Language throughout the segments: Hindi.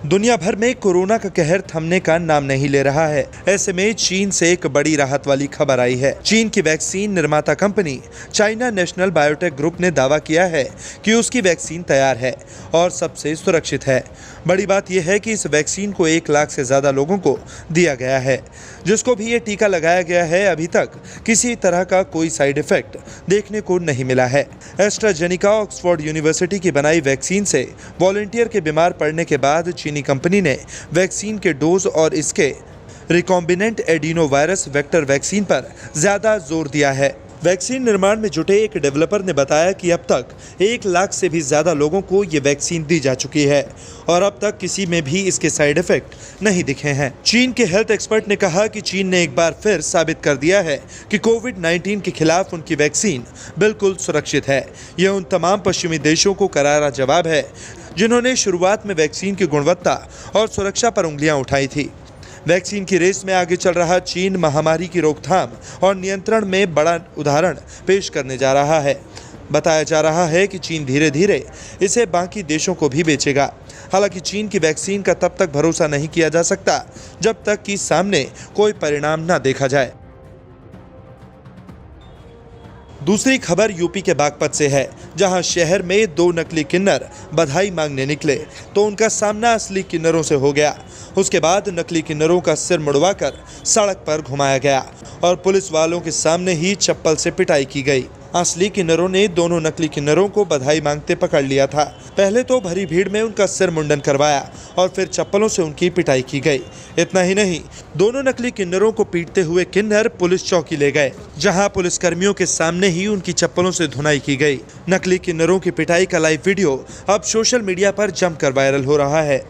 दुनिया भर में कोरोना का कहर थमने का नाम नहीं ले रहा है। ऐसे में चीन से एक बड़ी राहत वाली खबर आई है। चीन की वैक्सीन निर्माता company China national biotech group ने दावा किया है कि उसकी वैक्सीन तैयार है और सबसे सुरक्षित है। बड़ी बात यह है कि इस वैक्सीन को 1 लाख से ज्यादा लोगों को दिया गया है। जिसको भी ये टीका लगाया गया है, अभी तक किसी तरह का कोई साइड इफेक्ट देखने को नहीं मिला है। एस्ट्राजेनिका ऑक्सफोर्ड यूनिवर्सिटी की बनाई वैक्सीन से वॉलंटियर के बीमार पड़ने के बाद चीनी कंपनी ने वैक्सीन के डोज और इसके recombinant adeno virus vector vaccine पर ज्यादा जोर दिया है। वैक्सीन निर्माण में जुटे एक डेवलपर ने बताया कि अब तक 1 लाख से भी ज्यादा लोगों को ये वैक्सीन दी जा चुकी है और अब तक किसी में भी इसके साइड इफेक्ट नहीं दिखे हैं। चीन के हेल्थ एक्सपर्ट ने कहा कि चीन ने एक बार फिर साबित कर दिया है कि कोविड-19 के खिलाफ उनकी वैक्सीन बिल्कुल सुरक्षित है। यह उन तमाम पश्चिमी देशों को करारा जवाब है जिन्होंने शुरुआत में वैक्सीन की गुणवत्ता और सुरक्षा पर उंगलियां उठाई थी। वैक्सीन की रेस में आगे चल रहा चीन महामारी की रोकथाम और नियंत्रण में बड़ा उदाहरण पेश करने जा रहा है। बताया जा रहा है कि चीन धीरे धीरे इसे बाकी देशों को भी बेचेगा। हालांकि चीन की वैक्सीन का तब तक भरोसा नहीं किया जा सकता जब तक कि सामने कोई परिणाम न देखा जाए। दूसरी खबर यूपी के बागपत से है, जहां शहर में 2 नकली किन्नर बधाई मांगने निकले तो उनका सामना असली किन्नरों से हो गया। उसके बाद नकली किन्नरों का सिर मुड़वाकर सड़क पर घुमाया गया और पुलिस वालों के सामने ही चप्पल से पिटाई की गई। असली किन्नरों ने दोनों नकली किन्नरों को बधाई मांगते पकड़ लिया था। पहले तो भरी भीड़ में उनका सिर मुंडन करवाया और फिर चप्पलों से उनकी पिटाई की गई। इतना ही नहीं, दोनों नकली किन्नरों को पीटते हुए किन्नर पुलिस चौकी ले गए, जहां पुलिसकर्मियों के सामने ही उनकी चप्पलों से धुनाई की गई। नकली किन्नरों की पिटाई का लाइव वीडियो अब सोशल मीडिया पर जमकर वायरल हो रहा है।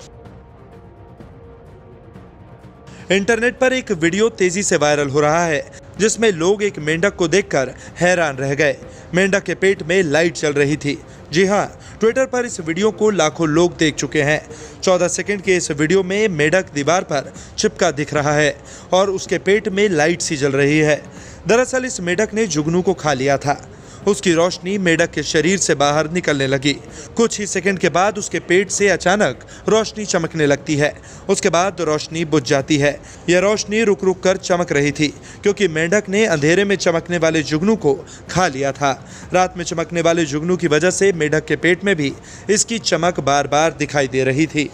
इंटरनेट पर एक वीडियो तेजी से वायरल हो रहा है जिसमें लोग एक मेंढक को देखकर हैरान रह गए। मेंढक के पेट में लाइट चल रही थी। जी हां, ट्विटर पर इस वीडियो को लाखों लोग देख चुके हैं। 14 सेकंड के इस वीडियो में मेंढक दीवार पर चिपका दिख रहा है और उसके पेट में लाइट सी जल रही है। दरअसल इस मेंढक ने जुगनू को खा लिया था। उसकी रोशनी मेंढक के शरीर से बाहर निकलने लगी। कुछ ही सेकंड के बाद उसके पेट से अचानक रोशनी चमकने लगती है। उसके बाद रोशनी बुझ जाती है। यह रोशनी रुक रुक कर चमक रही थी क्योंकि मेंढक ने अंधेरे में चमकने वाले जुगनू को खा लिया था। रात में चमकने वाले जुगनू की वजह से मेंढक के पेट में भी इसकी चमक बार बार दिखाई दे रही थी।